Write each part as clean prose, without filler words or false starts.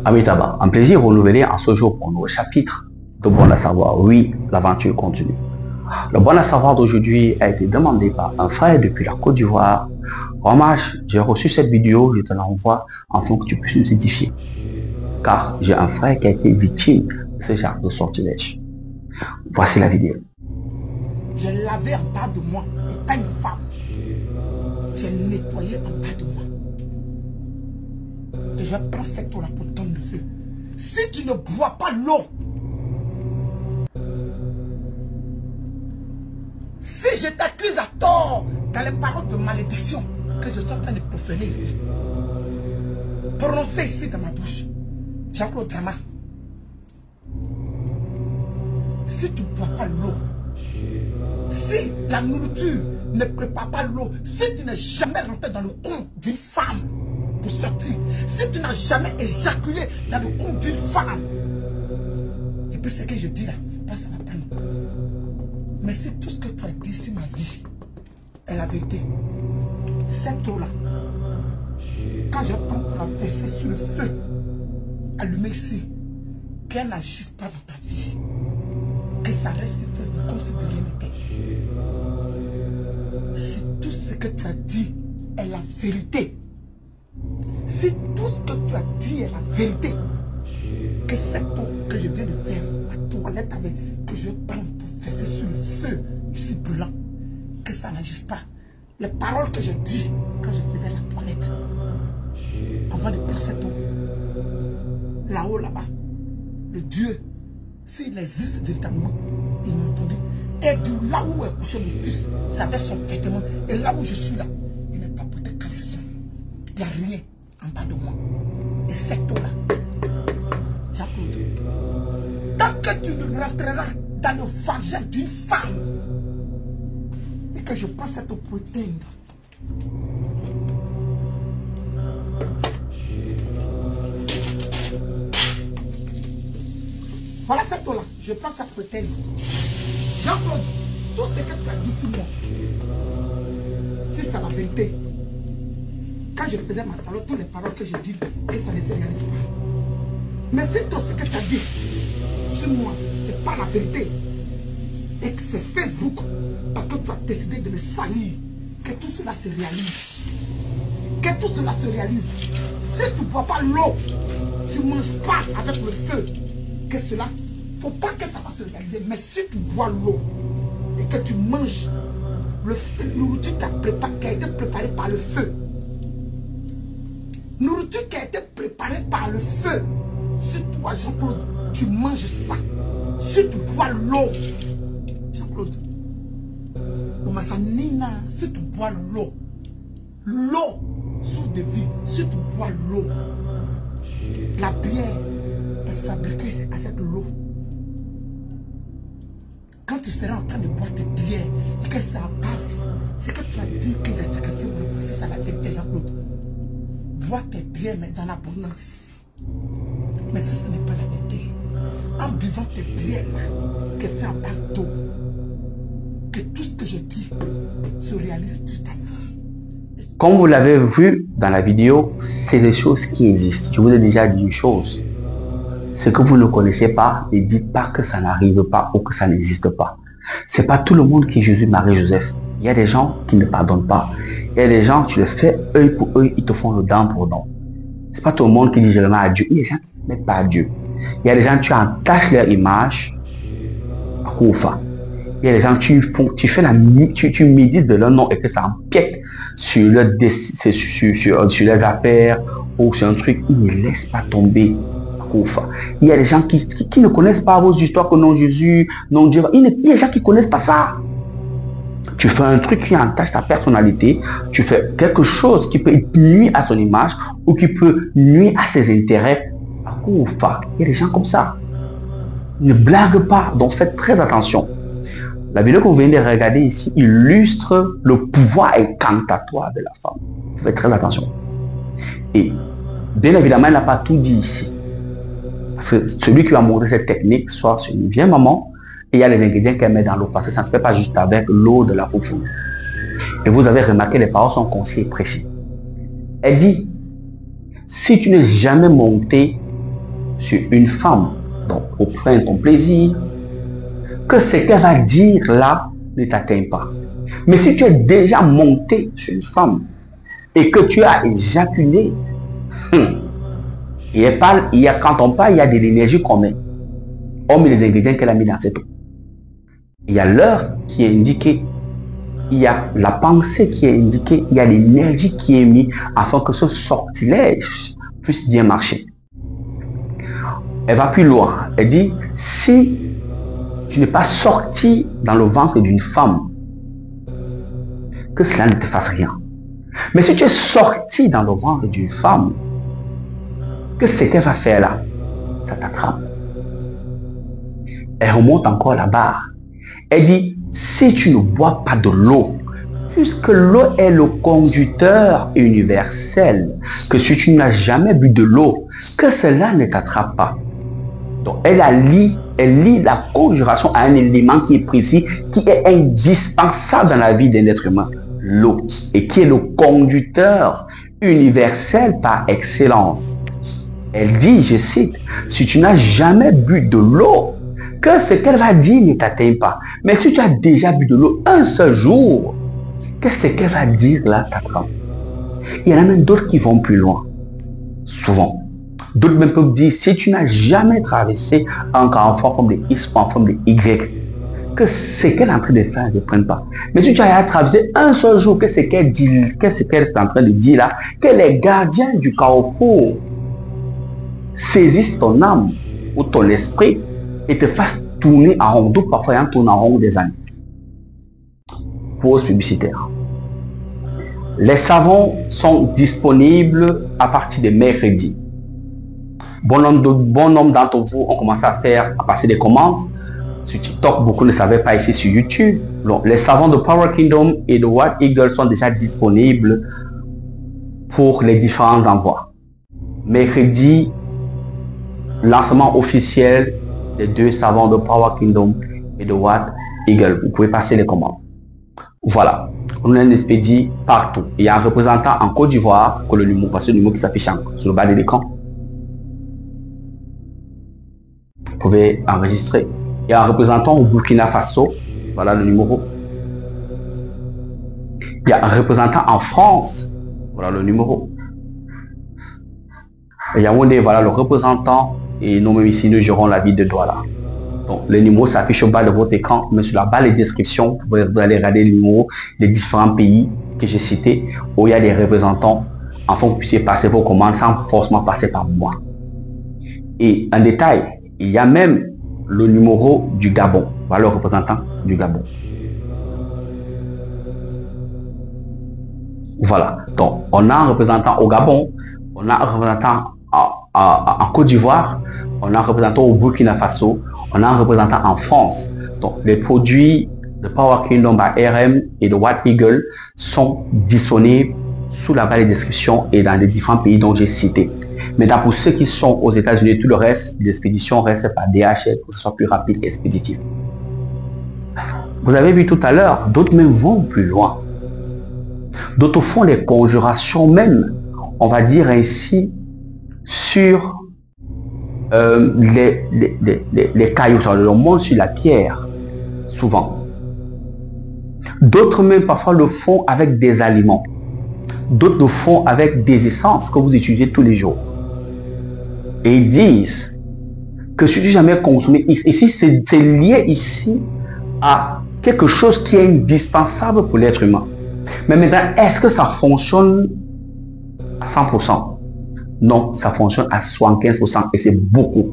Amis Taba, un plaisir renouvelé en ce jour pour un nouveau chapitre de Bon à savoir. Oui, l'aventure continue. Le Bon à savoir d'aujourd'hui a été demandé par un frère depuis la Côte d'Ivoire. Hommage, j'ai reçu cette vidéo, je te l'envoie afin que tu puisses nous édifier. Car j'ai un frère qui a été victime de ce genre de sortilège. Voici la vidéo. Je lavais en bas de moi, étant une femme. J'ai nettoyé en bas de moi. Et je prends cette eau-là pour donner le feu. Si tu ne bois pas l'eau, si je t'accuse à tort dans les paroles de malédiction que je suis en train de profaner ici, prononcer ici dans ma bouche, Jean-Claude Drama, si tu ne bois pas l'eau, si la nourriture ne prépare pas l'eau, si tu n'es jamais rentré dans le compte d'une femme pour sortir, si tu n'as jamais éjaculé dans le compte d'une femme, et puis ce que je dis là, faut pas ça va prendre. Mais si tout ce que tu as dit sur ma vie est la vérité, cette eau là, quand je prends pour la verser sur le feu, allumé ici, qu'elle n'agisse pas dans ta vie, que ça reste comme si de rien n'était. Si tout ce que tu as dit est la vérité, si tout ce que tu as dit est la vérité, que cette eau que je viens de faire, ma toilette avec, que je prends pour verser sur le feu, ici brûlant, que ça n'agisse pas. Les paroles que j'ai dit quand je faisais la toilette, avant de prendre cette eau, là-haut, là-bas, le Dieu, s'il existe véritablement, il m'a entendu. Et de là où est couché mon fils, ça avait son vêtement. Et là où je suis là, il n'est pas porté caleçon. Il n'y a rien en bas de moi. Et cette eau-là, Jean-Claude, tant que tu ne rentreras dans le vagin d'une femme, et que je prends cette eau pour éteindre, voilà cette eau-là, je prends ça pour éteindre. Jean-Claude, tout ce que tu as dit sur moi, si c'est la vérité, quand je faisais ma parole, toutes les paroles que je dis, que ça ne se réalise pas. Mais si tout ce que tu as dit sur moi, c'est pas la vérité, et que c'est Facebook, parce que tu as décidé de me salir, que tout cela se réalise. Que tout cela se réalise. Si tu ne bois pas l'eau, tu ne manges pas avec le feu, que cela, il ne faut pas que ça va se réaliser. Mais si tu bois l'eau et que tu manges le nourriture qui a été préparée par le feu, nourriture qui a été préparée par le feu, si toi, Jean-Claude, tu manges ça, si tu bois l'eau, Jean-Claude, si tu bois l'eau, source de vie, si tu bois l'eau, la bière est fabriquée avec l'eau. Quand tu seras en train de boire tes bières et que ça passe, c'est que tu as dit que j'ai sacrifié mon enfant, c'est ça la vérité, Jean-Claude. Bois tes bières, mais dans l'abondance. Mais si ce n'est pas la vérité, en buvant tes bières là, qui est fait en base d'eau, que tout ce que je dis se réalise toute ta vie. Comme vous l'avez vu dans la vidéo, c'est des choses qui existent. Je vous ai déjà dit une chose. Ce que vous ne connaissez pas, ne dites pas que ça n'arrive pas ou que ça n'existe pas. C'est pas tout le monde qui est Jésus, Marie, Joseph. Il y a des gens qui ne pardonnent pas. Il y a des gens, tu le fais œil pour œil, ils te font le dent pour dent. C'est pas tout le monde qui dit je le mets à Dieu. Il y a des gens qui ne mettent pas à Dieu. Il y a des gens, tu entaches leur image à Koufa. Il y a des gens, tu médites de leur nom et que ça empiète sur leurs affaires ou sur un truc. Ils ne laissent pas tomber. Il y a des gens qui ne connaissent pas vos histoires que non Jésus, non Dieu. Il y a des gens qui ne connaissent pas ça. Tu fais un truc qui entache ta personnalité, tu fais quelque chose qui peut nuire à son image ou qui peut nuire à ses intérêts. Il y a des gens comme ça. Ne blague pas, donc faites très attention. La vidéo que vous venez de regarder ici illustre le pouvoir incantatoire de la femme. Faites très attention. Et bien évidemment, elle n'a pas tout dit ici. Parce que celui qui va montrer cette technique, soit c'est une vieille maman, et il y a les ingrédients qu'elle met dans l'eau, parce que ça ne se fait pas juste avec l'eau de la foufou. Et vous avez remarqué, les paroles sont concis et précis. Elle dit, si tu n'es jamais monté sur une femme, donc pour prendre ton plaisir, que ce qu'elle va dire là ne t'atteint pas. Mais si tu es déjà monté sur une femme et que tu as éjaculé, quand on parle, il y a de l'énergie qu'on met. Hormis les ingrédients qu'elle a mis dans cette eau. Il y a l'heure qui est indiquée, il y a la pensée qui est indiquée, il y a l'énergie qui est mise afin que ce sortilège puisse bien marcher. Elle va plus loin. Elle dit, si tu n'es pas sorti dans le ventre d'une femme, que cela ne te fasse rien. Mais si tu es sorti dans le ventre d'une femme, que ce qu'elle va faire là, ça t'attrape. Elle remonte encore là-bas. Elle dit, si tu ne bois pas de l'eau, puisque l'eau est le conducteur universel, que si tu n'as jamais bu de l'eau, que cela ne t'attrape pas. Donc elle lie la conjuration à un élément qui est précis, qui est indispensable dans la vie d'un être humain, l'eau, et qui est le conducteur universel par excellence. Elle dit, je cite, si tu n'as jamais bu de l'eau, que ce qu'elle va dire ne t'atteint pas. Mais si tu as déjà bu de l'eau un seul jour, que ce qu'elle va dire là t'attrape. Il y en a même d'autres qui vont plus loin. Souvent. D'autres même peuvent dire, si tu n'as jamais traversé un cas en forme de X ou en forme de Y, que ce qu'elle est en train de faire ne prenne pas. Mais si tu as traversé un seul jour, que ce qu'elle dit, que ce qu'elle est en train de dire là, que les gardiens du carrefour saisissent ton âme ou ton esprit et te fassent tourner en rond, d'autres parfois en tournant en rond des années. Pause publicitaire. Les savons sont disponibles à partir de mercredi. Bon nombre d'entre vous ont commencé à passer des commandes. Sur TikTok, beaucoup ne savaient pas ici sur YouTube. Donc, les savons de Power Kingdom et de White Eagle sont déjà disponibles pour les différents envois. Mercredi, lancement officiel des 2 savons de Power Kingdom et de White Eagle. Vous pouvez passer les commandes. Voilà. On a un expédie partout. Il y a un représentant en Côte d'Ivoire, que le numéro, parce que le numéro qui s'affiche sur le bas de l'écran. Vous pouvez enregistrer. Il y a un représentant au Burkina Faso. Voilà le numéro. Il y a un représentant en France. Voilà le numéro. Il y a voilà le représentant. Et nous-mêmes ici, nous gérons la ville de Douala. Donc, le numéro s'affiche au bas de votre écran, mais sur la barre de description, vous pouvez aller regarder le numéro des différents pays que j'ai cités, où il y a des représentants, afin que vous puissiez passer vos commandes sans forcément passer par moi. Et en détail, il y a même le numéro du Gabon. Voilà le représentant du Gabon. Voilà. Donc, on a un représentant au Gabon, on a un représentant en Côte d'Ivoire, on a un représentant au Burkina Faso, on a un représentant en France. Donc, les produits de Power Kingdom by RM et de White Eagle sont disponibles sous la barre de description et dans les différents pays dont j'ai cité. Maintenant, pour ceux qui sont aux États-Unis, tout le reste, l'expédition reste par DHL pour que ce soit plus rapide et expéditif. Vous avez vu tout à l'heure, d'autres même vont plus loin. D'autres font les conjurations même, on va dire ainsi, sur les cailloux, le monde sur la pierre, souvent. D'autres même parfois le font avec des aliments. D'autres le font avec des essences que vous utilisez tous les jours. Et ils disent que si tu n'as jamais consommé, ici c'est lié ici à quelque chose qui est indispensable pour l'être humain. Mais maintenant, est-ce que ça fonctionne à 100%? Non, ça fonctionne à 75% et c'est beaucoup.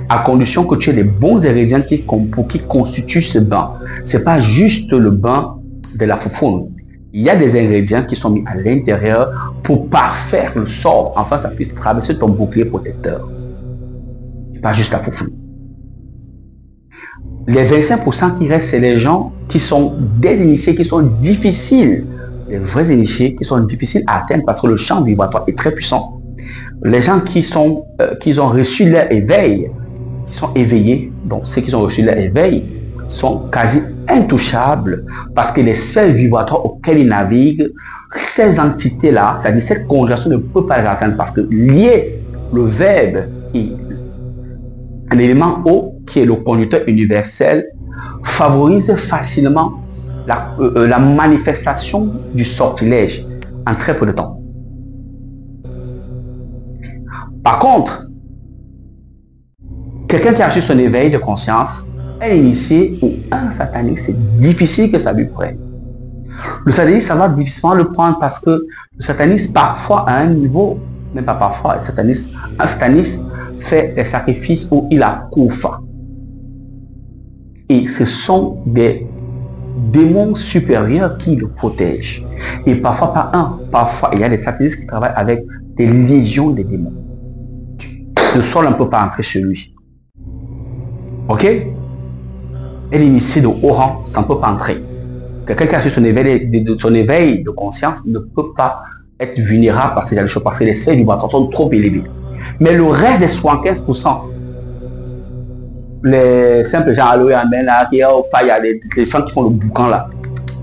À condition que tu aies les bons ingrédients qui constituent ce bain. Ce n'est pas juste le bain de la foufoune. Il y a des ingrédients qui sont mis à l'intérieur pour parfaire le sort, afin que ça puisse traverser ton bouclier protecteur. Pas juste la foufoune. Les 25% qui restent, c'est les gens qui sont des initiés, qui sont difficiles. Les vrais initiés qui sont difficiles à atteindre parce que le champ vibratoire est très puissant. Les gens qui ont reçu leur éveil, qui sont éveillés, donc ceux qui ont reçu leur éveil, sont quasi intouchables parce que les sphères vibratoires auxquelles ils naviguent, ces entités-là, c'est-à-dire cette conjonction ne peut pas les atteindre parce que lier le verbe Et l'élément O, qui est le conducteur universel, favorise facilement la manifestation du sortilège en très peu de temps. Par contre, quelqu'un qui a reçu son éveil de conscience est initié ou un satanique, c'est difficile que ça lui prenne. Le satanisme, ça va difficilement le prendre parce que le satanisme, parfois à un niveau, même pas parfois, un sataniste fait des sacrifices où il a Koufa. Et ce sont des démons supérieurs qui le protègent. Et parfois pas un, parfois il y a des satanistes qui travaillent avec des légions de démons. Le sol ne peut pas entrer chez lui. Ok? Et l'initié de haut rang, ça ne peut pas entrer. Quelqu'un qui a reçu son éveil de conscience ne peut pas être vulnérable par ces choses parce que les sphères vibratoires sont trop élevées. Mais le reste des 75%, les simples gens alloués à main là, il y a des gens qui font le boucan là,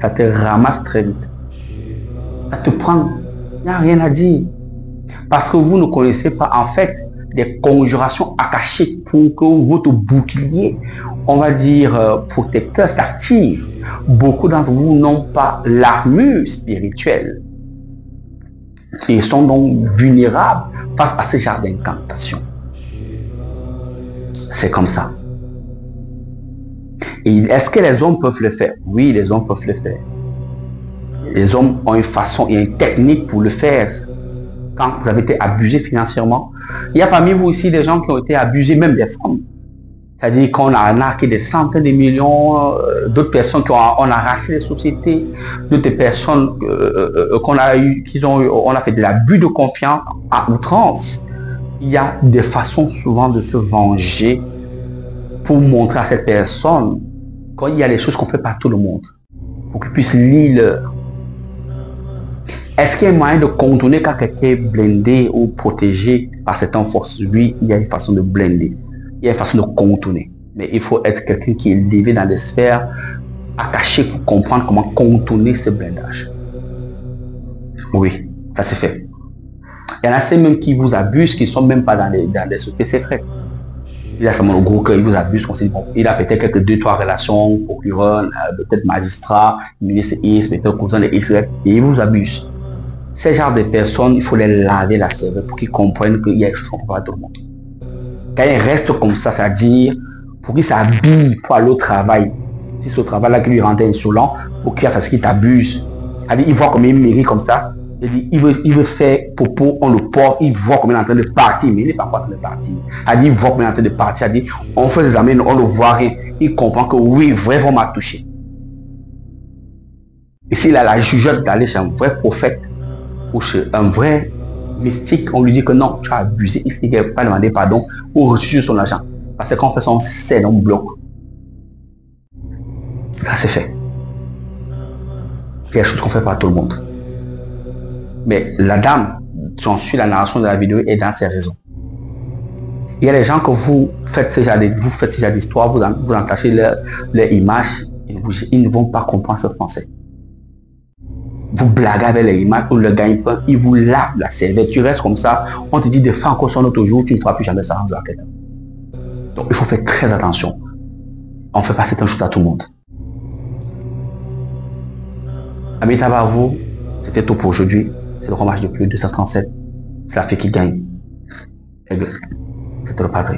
ça te ramasse très vite. Ça te prend, il n'y a rien à dire. Parce que vous ne connaissez pas en fait des conjurations akashiques pour que votre bouclier, on va dire protecteur, s'active. Beaucoup d'entre vous n'ont pas l'armure spirituelle. Ils sont donc vulnérables face à ce genre d'incantation. C'est comme ça. Et est-ce que les hommes peuvent le faire? Oui, les hommes peuvent le faire. Les hommes ont une façon et une technique pour le faire. Quand vous avez été abusé financièrement, il y a parmi vous aussi des gens qui ont été abusés, même des femmes. C'est-à-dire qu'on a arnaqué des centaines de millions, d'autres personnes on a arraché les sociétés, d'autres personnes qu'on a eu, on a fait de l'abus de confiance à outrance. Il y a des façons souvent de se venger pour montrer à cette personne qu'il y a des choses qu'on fait par tout le monde, pour qu'ils puissent lire leur. Est-ce qu'il y a un moyen de contourner quand quelqu'un est blindé ou protégé par certaines forces? Oui, il y a une façon de blinder. Il y a une façon de contourner. Mais il faut être quelqu'un qui est élevé dans des sphères akashiques pour comprendre comment contourner ce blindage. Oui, ça c'est fait. Il y en a même qui vous abusent, qui ne sont même pas dans des sociétés secrètes. Il y a seulement le gros cœur, il vous abuse, on se dit, bon, il a peut-être quelques 2-3 relations, procureur, peut-être magistrat, ministre X, peut-être cousin de X, et il vous abuse. Ces genres de personnes, il faut les laver la cervelle pour qu'ils comprennent qu'il y a des choses qu'on ne peut pas tout le monde. Quand ils restent comme ça, c'est-à-dire pour qu'ils s'habillent pour aller au travail. Si c'est au travail-là qui lui rendait insolent, pour qu'il fasse qu'il t'abuse. Il voit comme il mérite comme ça. Il veut faire popo, on le porte, il voit comme il est en train de partir, mais il n'est pas en train de partir. Il voit comme il est en train de partir, on fait des amis, on le voit rien. Il comprend que oui, vraiment m'a touché. Et s'il a la jugeote d'aller chez un vrai prophète ou chez un vrai mystique, on lui dit que non, tu as abusé, il ne va pas demander pardon ou reçu son argent. Parce que quand on fait son scène, on bloque. Là, c'est fait. Il y a des choses qu'on fait par tout le monde. Mais la dame, j'en suis la narration de la vidéo, est dans ses raisons. Il y a des gens que vous faites ce genre d'histoire, vous entachez leur image, ils ne vont pas comprendre ce français. Vous blaguez avec les images ou le gagne-pain, il vous lave la cervelle. Tu restes comme ça, on te dit de faire encore son autre jour, tu ne feras plus jamais ça en quelqu'un. Donc il faut faire très attention. On ne fait pas cette chose à tout le monde. Amis vous, c'était tout pour aujourd'hui. C'est le rommage de plus 237. C'est la fée qui gagne. C'était le padre.